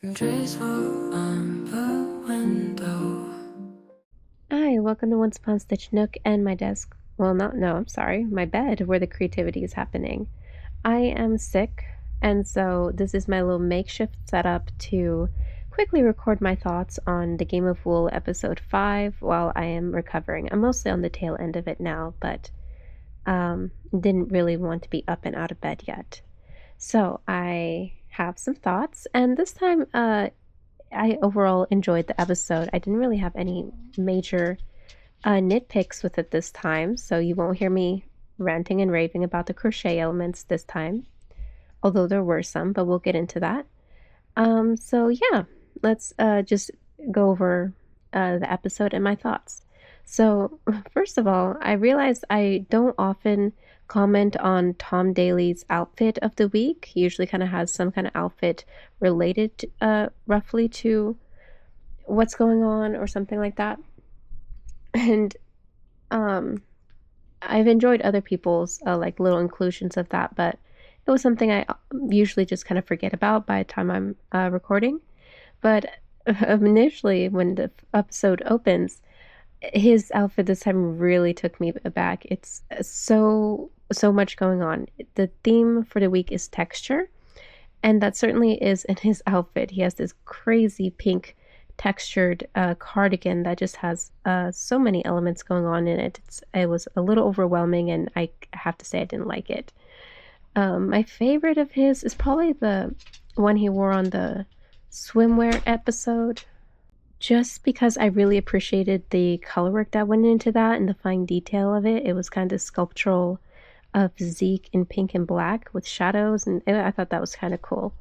Graceful amber window. Hi, welcome to Once Upon a Stitch Nook and my desk. Well, I'm sorry, my bed where the creativity is happening. I am sick, and so this is my little makeshift setup to quickly record my thoughts on the Game of Wool episode 5 while I am recovering. I'm mostly on the tail end of it now, but didn't really want to be up and out of bed yet. So I have some thoughts, and this time I overall enjoyed the episode. I didn't really have any major nitpicks with it this time, so you won't hear me ranting and raving about the crochet elements this time, although there were some, but we'll get into that. So yeah, let's just go over the episode and my thoughts. So, first of all, I realized I don't often comment on Tom Daly's outfit of the week. He usually kind of has some kind of outfit related roughly to what's going on or something like that. And um, I've enjoyed other people's like little inclusions of that, but it was something I usually just kind of forget about by the time I'm recording. But initially, when the episode opens, his outfit this time really took me aback. It's so much going on. The theme for the week is texture, and that certainly is in his outfit. He has this crazy pink textured cardigan that just has so many elements going on in it. It was a little overwhelming, and I have to say I didn't like it. My favorite of his is probably the one he wore on the swimwear episode, just because I really appreciated the color work that went into that and the fine detail of it. It was kind of sculptural physique in pink and black with shadows, and I thought that was kind of cool.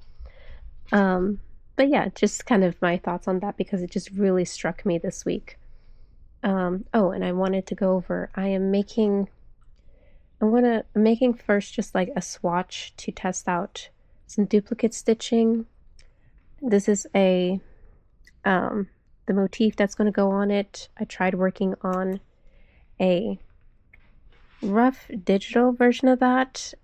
But yeah, just kind of my thoughts on that because it just really struck me this week. Oh, and I wanted to go over, I'm making first just like a swatch to test out some duplicate stitching. This is the motif that's going to go on it. I tried working on a rough digital version of that.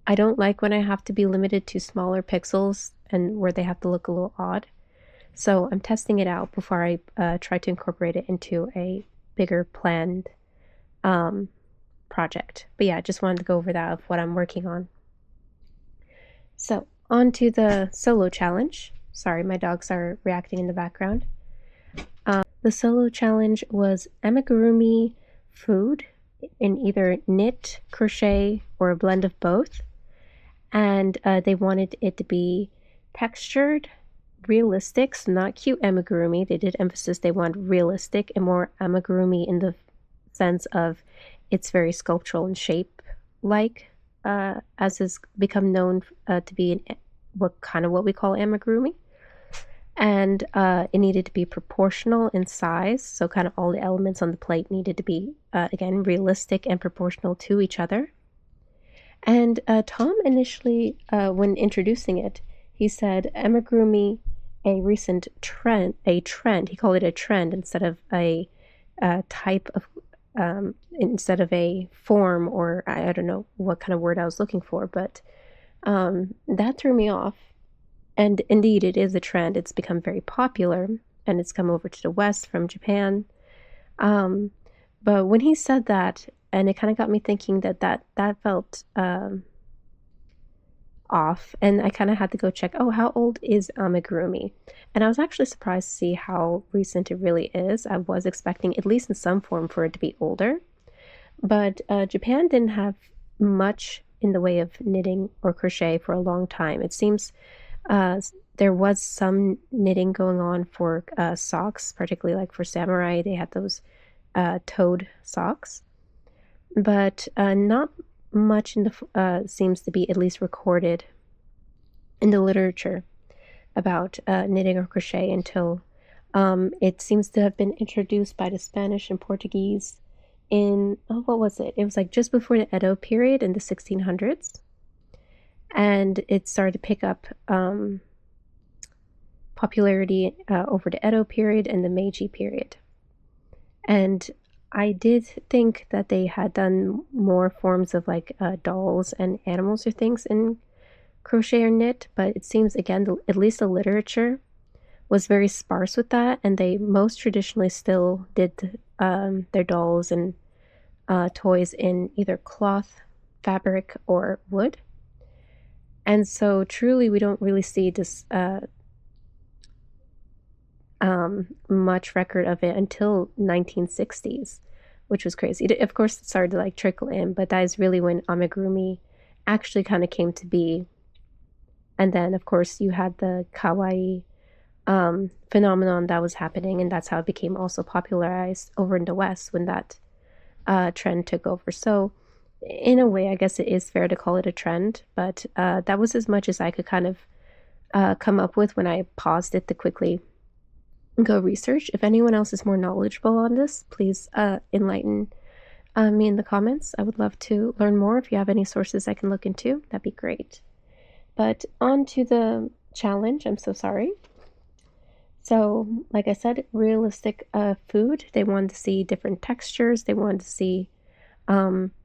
I don't like when I have to be limited to smaller pixels and where they have to look a little odd. So I'm testing it out before I try to incorporate it into a bigger planned project. But yeah, I just wanted to go over that of what I'm working on. So on to the solo challenge. Sorry, my dogs are reacting in the background. The solo challenge was amigurumi food in either knit, crochet, or a blend of both. And they wanted it to be textured, realistic, so not cute amigurumi. They did emphasize they want realistic and more amigurumi in the sense of it's very sculptural and shape-like, as has become known to be what we call amigurumi. And it needed to be proportional in size, so kind of all the elements on the plate needed to be, again, realistic and proportional to each other. And Tom initially, when introducing it, he said amigurumi, a recent trend, he called it a trend instead of a type of, instead of a form, or I don't know what kind of word I was looking for, but that threw me off. And indeed, it is a trend. It's become very popular, and it's come over to the West from Japan. But when he said that, and it kind of got me thinking that felt off, and I kind of had to go check, oh, how old is amigurumi? And I was actually surprised to see how recent it really is. I was expecting, at least in some form, for it to be older. But Japan didn't have much in the way of knitting or crochet for a long time. It seems there was some knitting going on for socks, particularly like for samurai. They had those toed socks, but not much in the seems to be at least recorded in the literature about knitting or crochet until it seems to have been introduced by the Spanish and Portuguese in, oh, what was it? It was like just before the Edo period in the 1600s. And it started to pick up popularity over the Edo period and the Meiji period. And I did think that they had done more forms of like dolls and animals or things in crochet or knit, but it seems, again, at least the literature was very sparse with that, and they most traditionally still did their dolls and toys in either cloth, fabric, or wood. And so, truly, we don't really see this much record of it until 1960s, which was crazy. Of course, it started to like trickle in, but that is really when amigurumi actually kind of came to be. And then, of course, you had the kawaii phenomenon that was happening, and that's how it became also popularized over in the West when that trend took over. So, in a way, I guess it is fair to call it a trend, but that was as much as I could kind of come up with when I paused it to quickly go research. If anyone else is more knowledgeable on this, please enlighten me in the comments. I would love to learn more. If you have any sources I can look into, that'd be great. But on to the challenge. I'm so sorry. So, like I said, realistic food. They wanted to see different textures. They wanted to see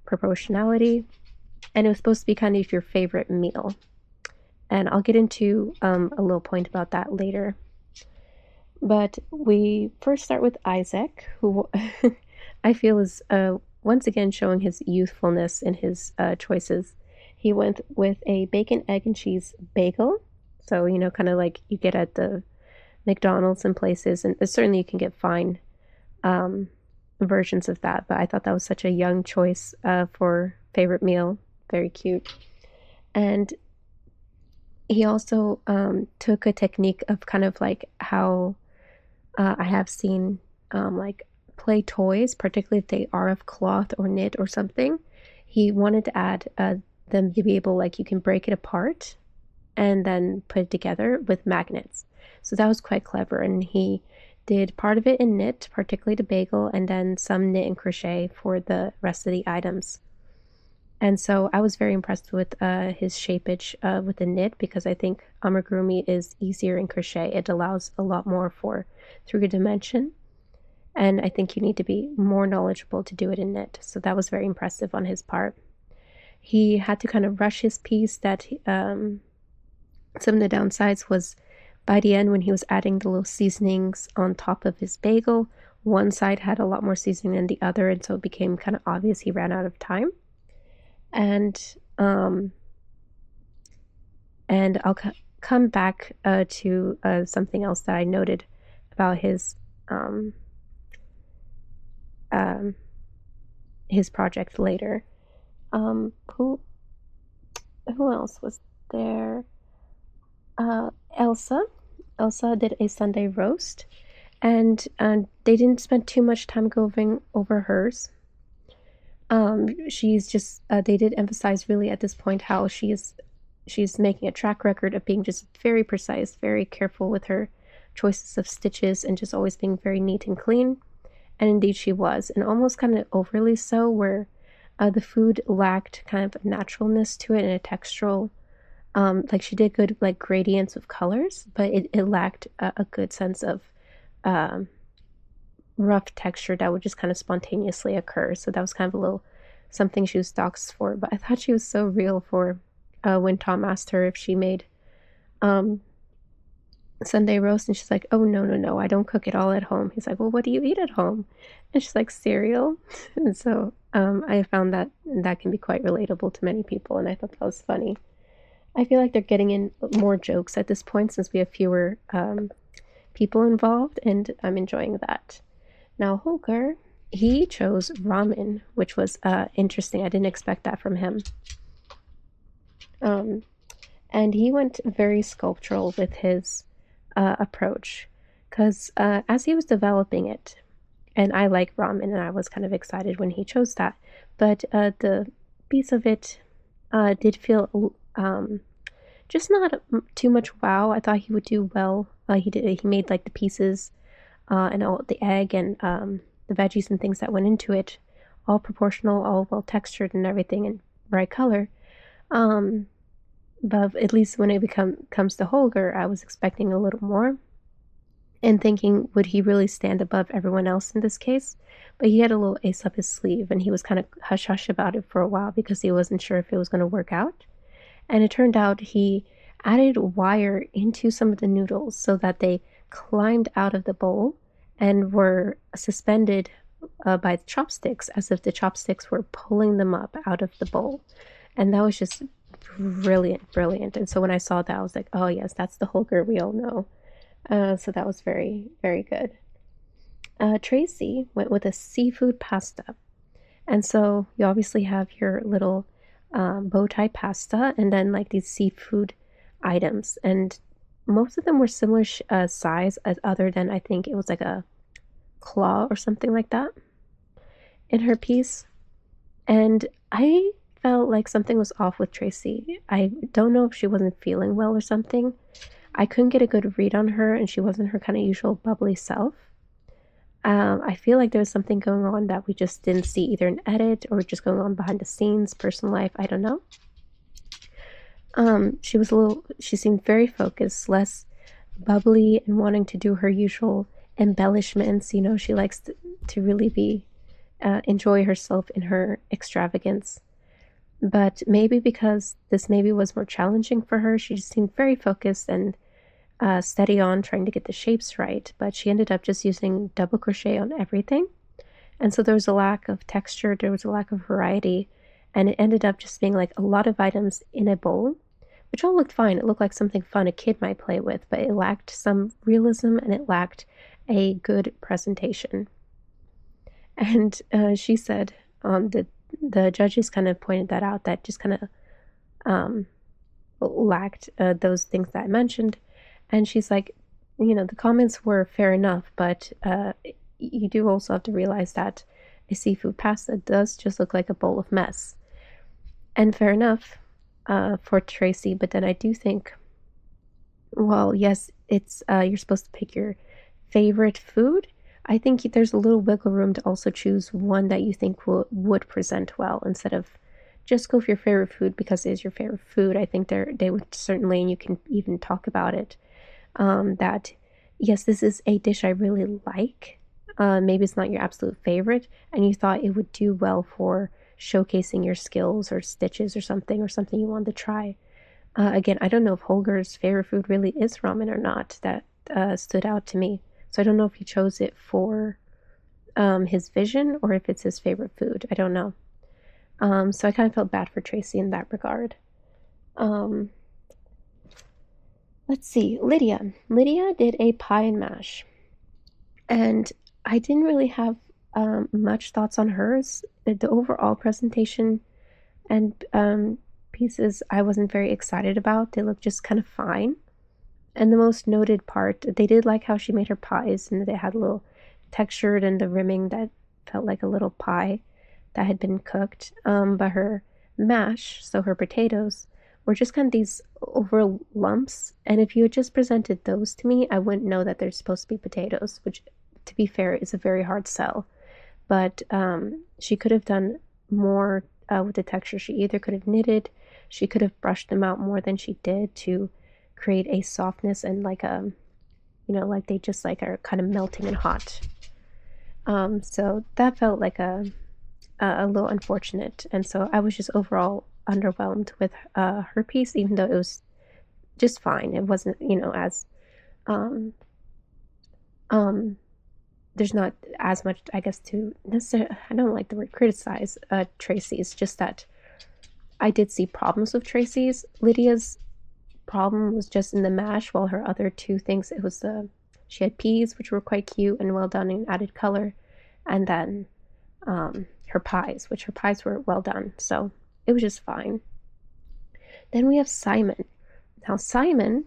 proportionality. And it was supposed to be kind of your favorite meal. And I'll get into a little point about that later. But we first start with Isaac, who I feel is once again showing his youthfulness in his choices. He went with a bacon, egg, and cheese bagel. So, kind of like you get at the McDonald's and places. And certainly you can get fine versions of that. But I thought that was such a young choice for favorite meal. Very cute. And he also took a technique of kind of like how I have seen like play toys, particularly if they are of cloth or knit or something. He wanted to add them to be able, like, you can break it apart and then put it together with magnets. So that was quite clever. And he did part of it in knit, particularly the bagel, and then some knit and crochet for the rest of the items. And so I was very impressed with his shapeage with the knit, because I think amigurumi is easier in crochet. It allows a lot more for three-dimension, and I think you need to be more knowledgeable to do it in knit. So that was very impressive on his part. He had to kind of rush his piece. That some of the downsides was by the end when he was adding the little seasonings on top of his bagel, one side had a lot more seasoning than the other, and so it became kind of obvious he ran out of time. And come back to something else that I noted about his project later. Who else was there? Elsa did a Sunday roast, and they didn't spend too much time going over hers. She's just they did emphasize really at this point how she's making a track record of being just very precise, very careful with her choices of stitches, and just always being very neat and clean. And indeed she was, and almost kind of overly so, where the food lacked kind of a naturalness to it and a textural, like she did good like gradients of colors, but it lacked a good sense of rough texture that would just kind of spontaneously occur. So that was kind of a little something she was doxxed for. But I thought she was so real for when Tom asked her if she made Sunday roast, and she's like, oh, no, I don't cook it all at home. He's like, well, what do you eat at home? And she's like, cereal. And so I found that can be quite relatable to many people, and I thought that was funny. I feel like they're getting in more jokes at this point since we have fewer people involved, and I'm enjoying that. Now, Holger, he chose ramen, which was interesting. I didn't expect that from him. And he went very sculptural with his approach, because as he was developing it, and I like ramen, and I was kind of excited when he chose that, but the piece of it did feel just not too much wow. I thought he would do well. He made like the pieces and all the egg and the veggies and things that went into it, all proportional, all well textured and everything, and bright color. But at least when it comes to Holger, I was expecting a little more, and thinking, would he really stand above everyone else in this case? But he had a little ace up his sleeve, and he was kind of hush-hush about it for a while because he wasn't sure if it was going to work out. And it turned out he added wire into some of the noodles so that they climbed out of the bowl and were suspended by the chopsticks as if the chopsticks were pulling them up out of the bowl. And that was just brilliant, brilliant. And so when I saw that, I was like, oh, yes, that's the Holger we all know. So that was very, very good. Tracy went with a seafood pasta. And so you obviously have your little bow tie pasta and then like these seafood items. And most of them were similar size, as other than I think it was like a claw or something like that in her piece. And I felt like something was off with Tracy. I don't know if she wasn't feeling well or something. I couldn't get a good read on her, and she wasn't her kind of usual bubbly self. I feel like there was something going on that we just didn't see either in edit or just going on behind the scenes, personal life. I don't know. She seemed very focused, less bubbly and wanting to do her usual embellishments. You know, she likes to really enjoy herself in her extravagance. But maybe because this maybe was more challenging for her, she just seemed very focused and steady on trying to get the shapes right. But she ended up just using double crochet on everything. And so there was a lack of texture, there was a lack of variety, and it ended up just being like a lot of items in a bowl, which all looked fine. It looked like something fun a kid might play with, but it lacked some realism and it lacked a good presentation. And she said on the judges kind of pointed that out, that just kind of lacked those things that I mentioned. And she's like, you know, the comments were fair enough, but you do also have to realize that a seafood pasta does just look like a bowl of mess. And fair enough for Tracy, but then I do think, well, yes, it's you're supposed to pick your favorite food. I think there's a little wiggle room to also choose one that you think would present well instead of just go for your favorite food because it is your favorite food. I think they would certainly, and you can even talk about it, that yes, this is a dish I really like. Maybe it's not your absolute favorite, and you thought it would do well for showcasing your skills or stitches or something you wanted to try. Again, I don't know if Holger's favorite food really is ramen or not. That stood out to me. So I don't know if he chose it for his vision or if it's his favorite food. I don't know. So I kind of felt bad for Tracy in that regard. Let's see. Lydia. Lydia did a pie and mash. And I didn't really have much thoughts on hers. The overall presentation and pieces I wasn't very excited about. They looked just kind of fine. And the most noted part, they did like how she made her pies, and they had a little textured and the rimming that felt like a little pie that had been cooked. But her mash, so her potatoes, were just kind of these over lumps. And if you had just presented those to me, I wouldn't know that they're supposed to be potatoes, which, to be fair, is a very hard sell. But she could have done more with the texture. She either could have knitted, she could have brushed them out more than she did to create a softness and like a, you know, like they just like are kind of melting and hot. So that felt like a little unfortunate, and so I was just overall underwhelmed with her piece, even though it was just fine. It wasn't, you know, as there's not as much, I guess, to necessarily, I don't like the word criticize Tracy's, just that I did see problems with Tracy's. Lydia's problem was just in the mash, while her other two things, it was she had peas, which were quite cute and well done and added color, and then her pies, which her pies were well done, so it was just fine. Then we have Simon. Now Simon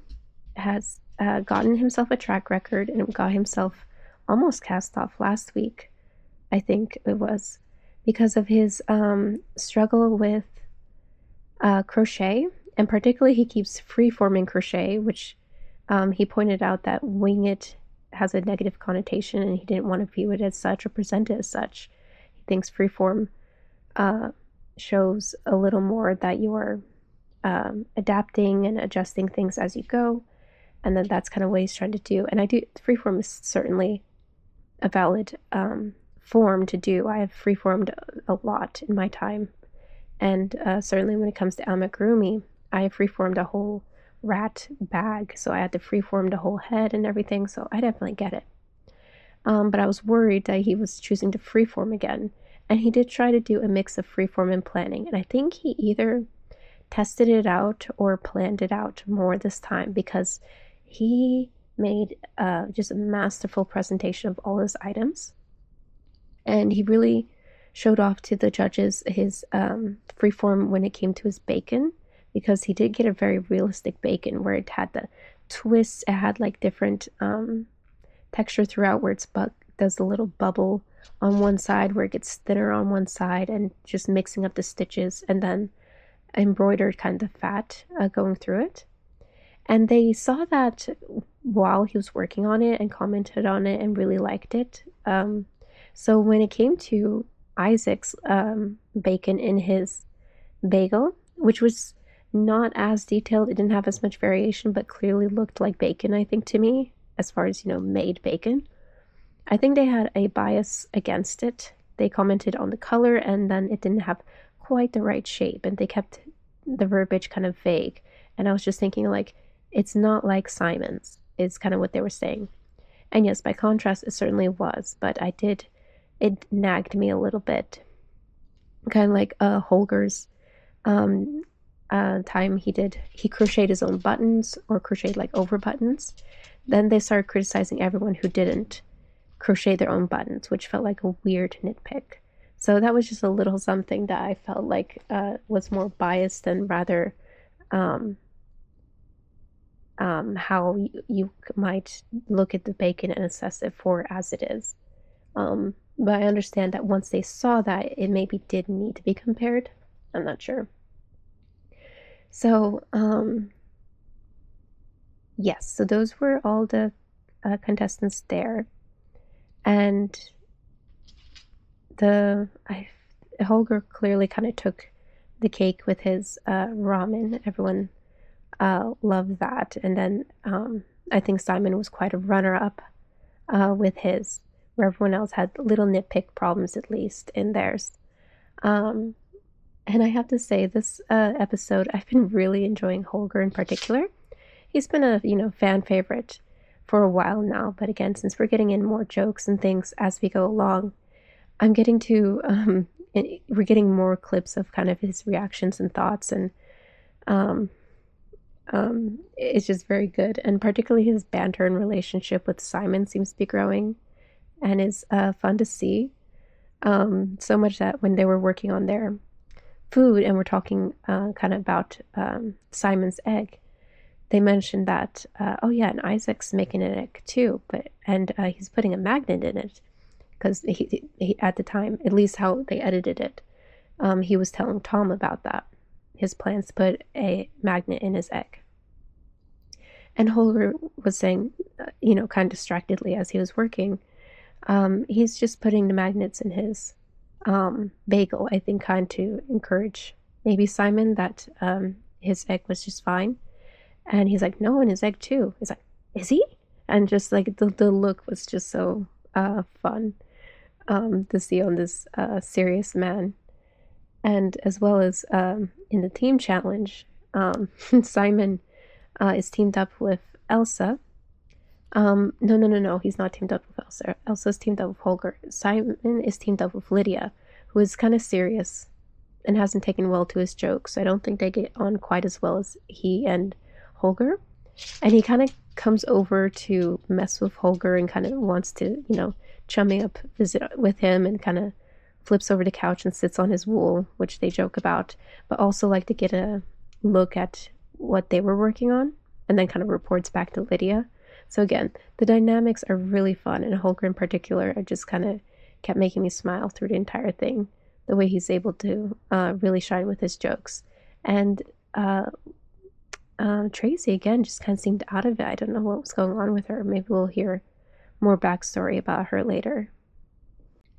has gotten himself a track record and got himself almost cast off last week, I think it was, because of his struggle with crochet. And particularly, he keeps free-forming crochet, which he pointed out that wing it has a negative connotation, and he didn't want to view it as such or present it as such. He thinks freeform shows a little more that you're adapting and adjusting things as you go, and then that's kind of what he's trying to do. And I do, freeform is certainly a valid form to do. I have freeformed a lot in my time, and certainly when it comes to amigurumi, I freeformed a whole rat bag, so I had to freeform the whole head and everything, so I definitely get it. But I was worried that he was choosing to freeform again, and he did try to do a mix of freeform and planning, and I think he either tested it out or planned it out more this time, because he made just a masterful presentation of all his items, and he really showed off to the judges his freeform when it came to his bacon, because he did get a very realistic bacon where it had the twists, it had like different texture throughout, where it's does the little bubble on one side where it gets thinner on one side, and just mixing up the stitches, and then embroidered kind of fat going through it. And they saw that while he was working on it and commented on it and really liked it. So when it came to Isaac's bacon in his bagel, which was not as detailed, it didn't have as much variation, but clearly looked like bacon, I think, to me, as far as, made bacon. I think they had a bias against it. They commented on the color, and then it didn't have quite the right shape, and they kept the verbiage kind of vague. And I was just thinking, like, it's not like Simon's, is kind of what they were saying. And yes, by contrast, it certainly was, but it nagged me a little bit. Kind of like Holger's time he crocheted his own buttons, or crocheted like over buttons. Then they started criticizing everyone who didn't crochet their own buttons, which felt like a weird nitpick. So that was just a little something that I felt like was more biased than rather how you might look at the bacon and assess it for as it is. But I understand that once they saw that, it maybe did need to be compared. I'm not sure. So, yes, so those were all the contestants there. And Holger clearly kind of took the cake with his ramen. Everyone loved that. And then I think Simon was quite a runner-up with his, where everyone else had little nitpick problems, at least in theirs. And I have to say, this episode, I've been really enjoying Holger in particular. He's been a fan favorite for a while now, but again, since we're getting in more jokes and things as we go along, I'm getting to we're getting more clips of kind of his reactions and thoughts, and it's just very good. And particularly his banter and relationship with Simon seems to be growing, and is fun to see. So much that when they were working on their food and we're talking kind of about Simon's egg, they mentioned that oh yeah, and Isaac's making an egg too, and he's putting a magnet in it, because he at the time, at least how they edited it, he was telling Tom about that, his plans to put a magnet in his egg. And Holger was saying, kind of distractedly as he was working, he's just putting the magnets in his bagel, I think, kind of to encourage maybe Simon that his egg was just fine. And he's like, no, in his egg too. He's like, is he? And just like the look was just so fun to see on this serious man. And as well as in the team challenge, Simon is teamed up with Elsa. No, he's not teamed up with Elsa. Elsa's teamed up with Holger. Simon is teamed up with Lydia, who is kind of serious and hasn't taken well to his jokes. I don't think they get on quite as well as he and Holger. And he kind of comes over to mess with Holger and kind of wants to, chummy up, visit with him, and kind of flips over the couch and sits on his wool, which they joke about, but also like to get a look at what they were working on, and then kind of reports back to Lydia. So again, the dynamics are really fun, and Holger in particular, I just kind of kept making me smile through the entire thing, the way he's able to really shine with his jokes. And Tracy, again, just kind of seemed out of it. I don't know what was going on with her. Maybe we'll hear more backstory about her later.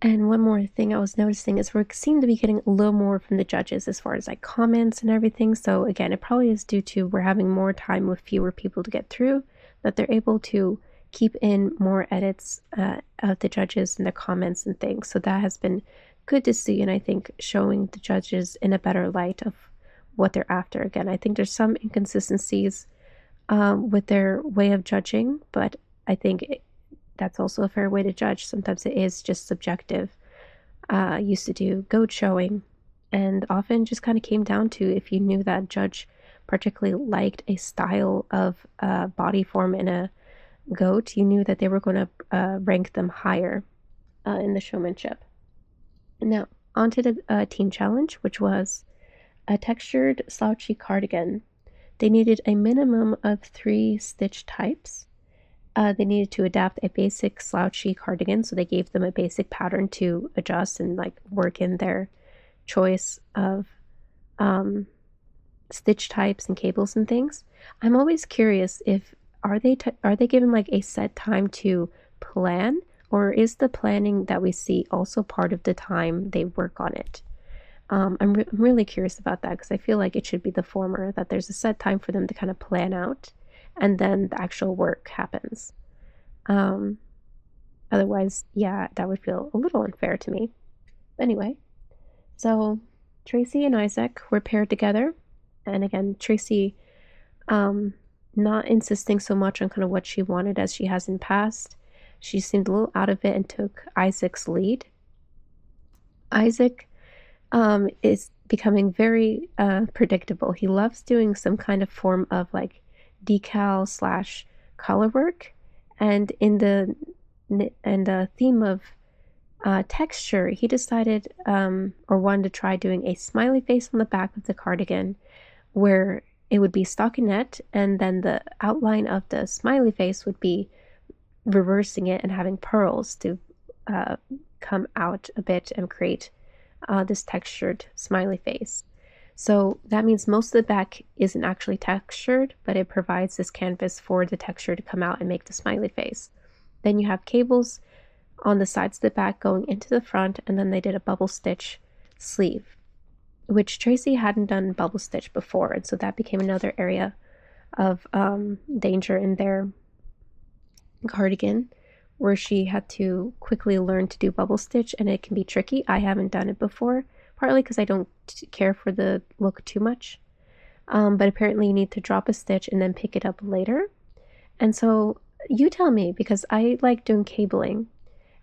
And one more thing I was noticing is we seem to be getting a little more from the judges as far as like comments and everything. So again, it probably is due to we're having more time with fewer people to get through, that they're able to keep in more edits of the judges and their comments and things. So that has been good to see, and I think showing the judges in a better light of what they're after. Again, I think there's some inconsistencies with their way of judging, but I think that's also a fair way to judge. Sometimes it is just subjective. I used to do goat showing, and often just kind of came down to if you knew that judge particularly liked a style of body form in a goat, you knew that they were going to rank them higher in the showmanship. Now, onto the teen challenge, which was a textured slouchy cardigan. They needed a minimum of 3 stitch types. They needed to adapt a basic slouchy cardigan, so they gave them a basic pattern to adjust and like work in their choice of stitch types and cables and things. I'm always curious if are they given like a set time to plan, or is the planning that we see also part of the time they work on it? I'm really curious about that because I feel like it should be the former, that there's a set time for them to kind of plan out and then the actual work happens. Um, Otherwise, yeah, that would feel a little unfair to me. Anyway, so Tracy and Isaac were paired together. And again, Tracy not insisting so much on kind of what she wanted as she has in past. She seemed a little out of it and took Isaac's lead. Isaac is becoming very predictable. He loves doing some kind of form of like decal slash color work, and in the theme of texture, he decided or wanted to try doing a smiley face on the back of the cardigan, where it would be stockinette, and then the outline of the smiley face would be reversing it and having pearls to come out a bit and create this textured smiley face. So that means most of the back isn't actually textured, but it provides this canvas for the texture to come out and make the smiley face. Then you have cables on the sides of the back going into the front, and then they did a bubble stitch sleeve, which Tracy hadn't done bubble stitch before, and so that became another area of danger in their cardigan, where she had to quickly learn to do bubble stitch, and it can be tricky. I haven't done it before, partly because I don't care for the look too much, but apparently you need to drop a stitch and then pick it up later. And so you tell me, because I like doing cabling,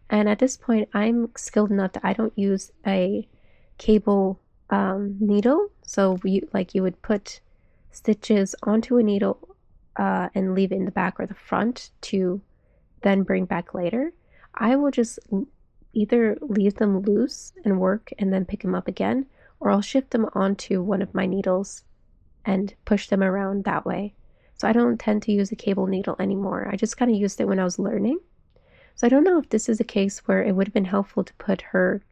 and at this point I'm skilled enough that I don't use a cable needle. So you would put stitches onto a needle and leave it in the back or the front to then bring back later. I will just either leave them loose and work and then pick them up again, or I'll shift them onto one of my needles and push them around that way. So I don't tend to use a cable needle anymore. I just kind of used it when I was learning. So I don't know if this is a case where it would have been helpful to put her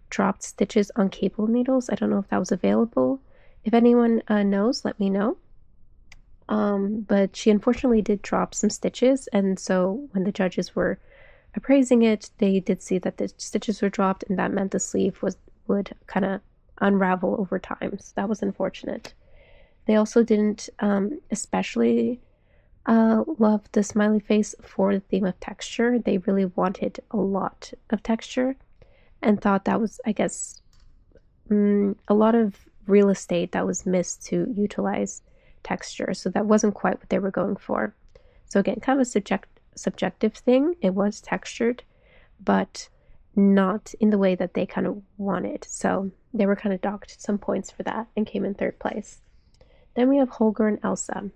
dropped stitches on cable needles. I don't know if that was available. If anyone knows, let me know. But she unfortunately did drop some stitches, and so when the judges were appraising it, they did see that the stitches were dropped, and that meant the sleeve would kind of unravel over time. So that was unfortunate. They also didn't especially love the smiley face for the theme of texture. They really wanted a lot of texture and thought that was, I guess, a lot of real estate that was missed to utilize texture. So that wasn't quite what they were going for. So again, kind of a subjective thing. It was textured, but not in the way that they kind of wanted. So they were kind of docked some points for that and came in third place. Then we have Holger and Elsa.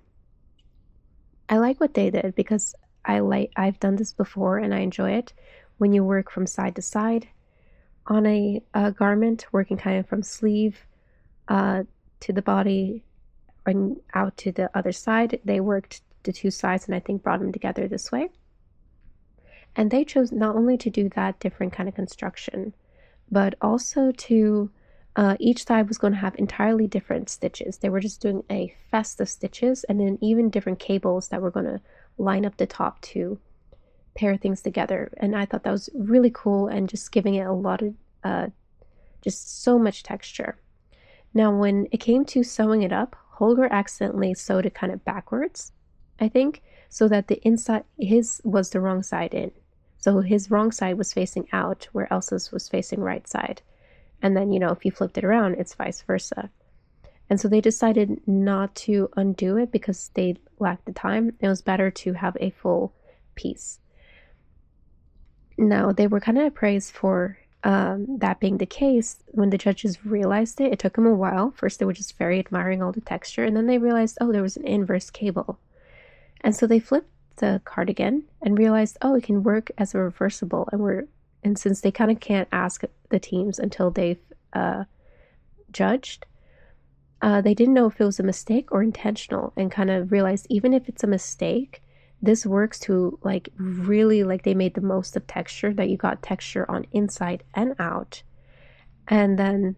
I like what they did because I've done this before and I enjoy it when you work from side to side on a garment, working kind of from sleeve to the body and out to the other side. They worked the two sides and I think brought them together this way. And they chose not only to do that different kind of construction, but also to each side was going to have entirely different stitches. They were just doing a fest of stitches and then even different cables that were going to line up the top to pair things together. And I thought that was really cool and just giving it a lot of just so much texture. Now when it came to sewing it up, Holger accidentally sewed it kind of backwards, I think, so that the inside, his was the wrong side in. So his wrong side was facing out where Elsa's was facing right side. And then, if you flipped it around, it's vice versa. And so they decided not to undo it because they lacked the time. It was better to have a full piece. Now, they were kind of praised for that being the case. When the judges realized it, it took them a while. First, they were just very admiring all the texture, and then they realized, oh, there was an inverse cable. And so they flipped the cardigan and realized, oh, it can work as a reversible. And since they kind of can't ask the teams until they've judged, they didn't know if it was a mistake or intentional, and kind of realized even if it's a mistake, this works to like really like they made the most of texture, that you got texture on inside and out. And then,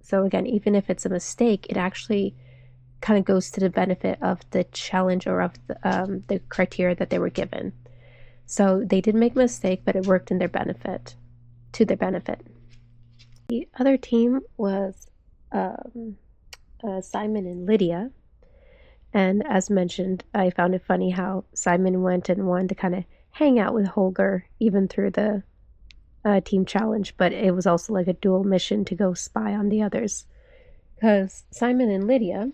so again, even if it's a mistake, it actually kind of goes to the benefit of the challenge or of the criteria that they were given. So they did make a mistake, but it worked in their benefit, to their benefit. The other team was Simon and Lydia. And as mentioned, I found it funny how Simon went and wanted to kind of hang out with Holger even through the team challenge, but it was also like a dual mission to go spy on the others. Because Simon and Lydia,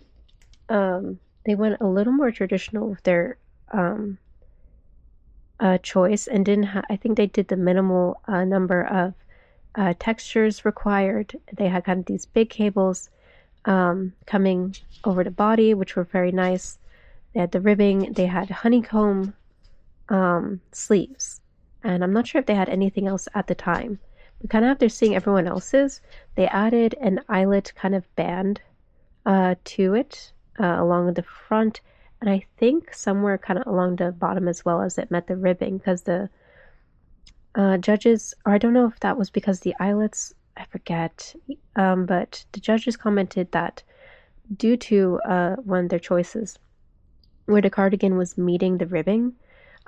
they went a little more traditional with their choice, and I think they did the minimal number of textures required. They had kind of these big cables coming over the body, which were very nice. They had the ribbing, they had honeycomb sleeves, and I'm not sure if they had anything else at the time. But kind of after seeing everyone else's, they added an eyelet kind of band to it along the front, and I think somewhere kind of along the bottom as well, as it met the ribbing, because the judges, or I don't know if that was because the eyelets, I forget, but the judges commented that due to one of their choices, where the cardigan was meeting the ribbing,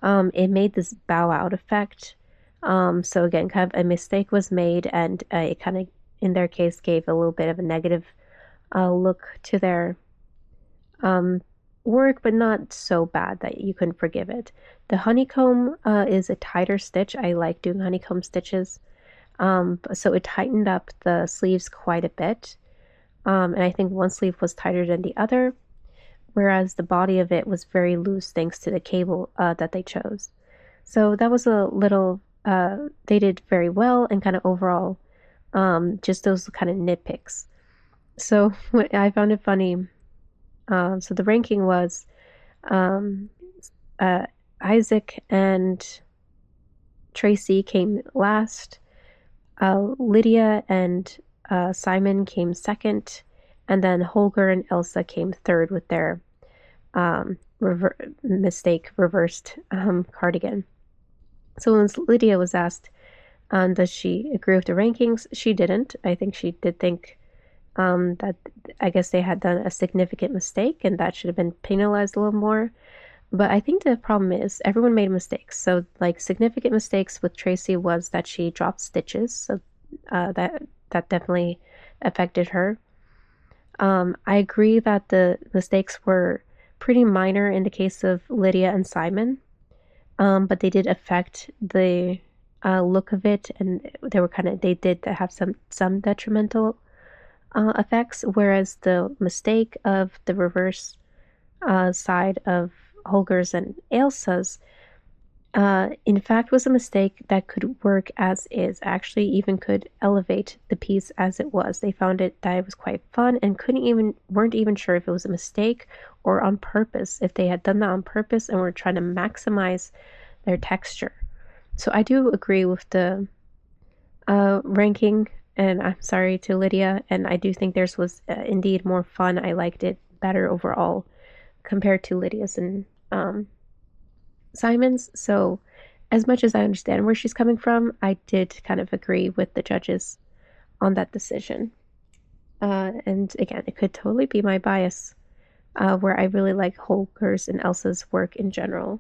it made this bow out effect. So again, kind of a mistake was made, and it kind of, in their case, gave a little bit of a negative look to their work, but not so bad that you couldn't forgive it. The honeycomb is a tighter stitch. I like doing honeycomb stitches. So it tightened up the sleeves quite a bit. And I think one sleeve was tighter than the other, whereas the body of it was very loose thanks to the cable that they chose. So that was a little, they did very well, and kind of overall, just those kind of nitpicks. So I found it funny. So the ranking was Isaac and Tracy came last. Lydia and Simon came second, and then Holger and Elsa came third with their reversed cardigan. So when Lydia was asked, does she agree with the rankings, she didn't. I think she did think that I guess they had done a significant mistake, and that should have been penalized a little more. But I think the problem is everyone made mistakes. So like significant mistakes with Tracy was that she dropped stitches. So that definitely affected her. I agree that the mistakes were pretty minor in the case of Lydia and Simon, but they did affect the look of it, and they did have some detrimental effects. Whereas the mistake of the reverse side of Holger's and Elsa's, in fact, was a mistake that could work as is. Actually, even could elevate the piece as it was. They found that it was quite fun, and weren't even sure if it was a mistake or on purpose. If they had done that on purpose and were trying to maximize their texture. So I do agree with the ranking, and I'm sorry to Lydia. And I do think theirs was indeed more fun. I liked it better overall compared to Lydia's and Simon's. So as much as I understand where she's coming from, I did kind of agree with the judges on that decision. And again, it could totally be my bias, where I really like Holger's and Elsa's work in general.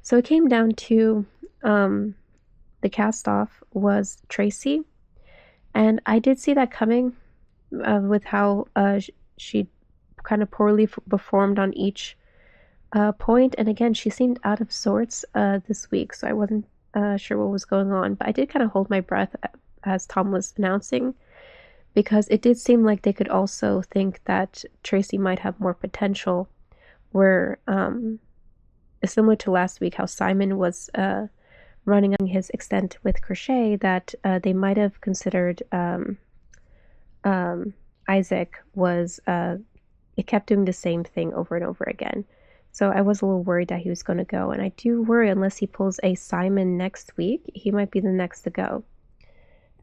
So it came down to the cast-off was Tracy, and I did see that coming with how she kind of poorly performed on each point. And again, she seemed out of sorts this week, so I wasn't sure what was going on. But I did kind of hold my breath as Tom was announcing, because it did seem like they could also think that Tracy might have more potential, where similar to last week, how Simon was running his extent with crochet, that they might have considered um, Isaac was it kept doing the same thing over and over again. So I was a little worried that he was going to go, and I do worry unless he pulls a Simon next week, he might be the next to go.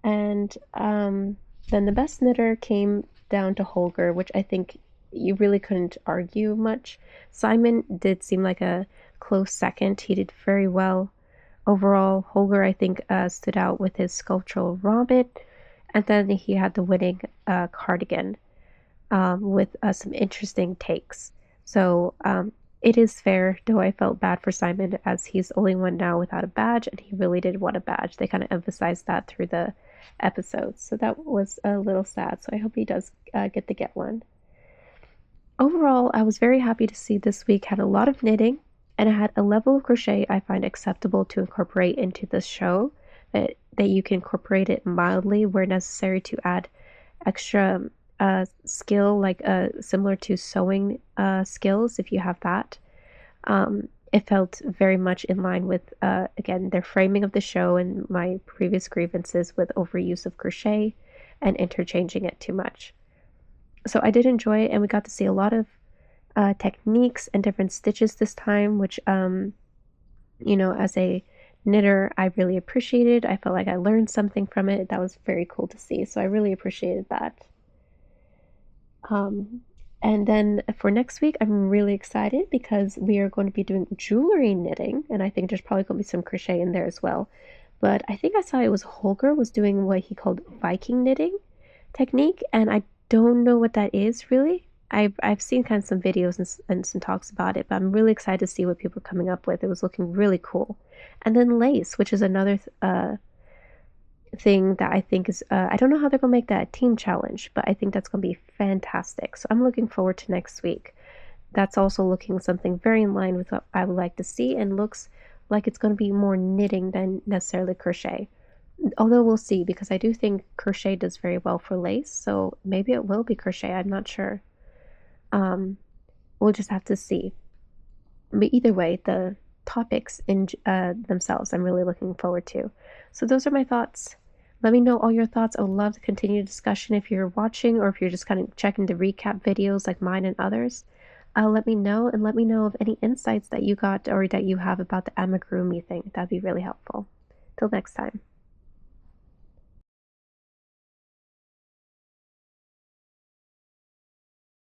And then the best knitter came down to Holger, which I think you really couldn't argue much. Simon did seem like a close second. He did very well overall. Holger, I think, stood out with his sculptural robin, and then he had the winning cardigan with some interesting takes. So it is fair, though I felt bad for Simon as he's the only one now without a badge, and he really did want a badge. They kind of emphasized that through the episodes, so that was a little sad. So I hope he does get to get one. Overall, I was very happy to see this week had a lot of knitting, and it had a level of crochet I find acceptable to incorporate into the show, that you can incorporate it mildly where necessary to add extra skill, like similar to sewing skills, if you have that. It felt very much in line with, again, their framing of the show and my previous grievances with overuse of crochet and interchanging it too much. So I did enjoy it, and we got to see a lot of techniques and different stitches this time, which, as a knitter, I really appreciated. I felt like I learned something from it. That was very cool to see. So I really appreciated that. And then for next week, I'm really excited because we are going to be doing jewelry knitting, and I think there's probably going to be some crochet in there as well. But I think I saw it was Holger was doing what he called Viking knitting technique, and I don't know what that is really. I've seen kind of some videos and some talks about it, but I'm really excited to see what people are coming up with. It was looking really cool. And then lace, which is another thing that I think is, I don't know how they're going to make that a team challenge, but I think that's going to be fantastic. So I'm looking forward to next week. That's also looking something very in line with what I would like to see, and looks like it's going to be more knitting than necessarily crochet. Although we'll see, because I do think crochet does very well for lace, so maybe it will be crochet. I'm not sure. We'll just have to see. But either way, the topics in themselves, I'm really looking forward to. So those are my thoughts. Let me know all your thoughts. I would love to continue discussion if you're watching, or if you're just kind of checking the recap videos like mine and others. Let me know, and let me know of any insights that you got or that you have about the amigurumi thing. That'd be really helpful. Till next time.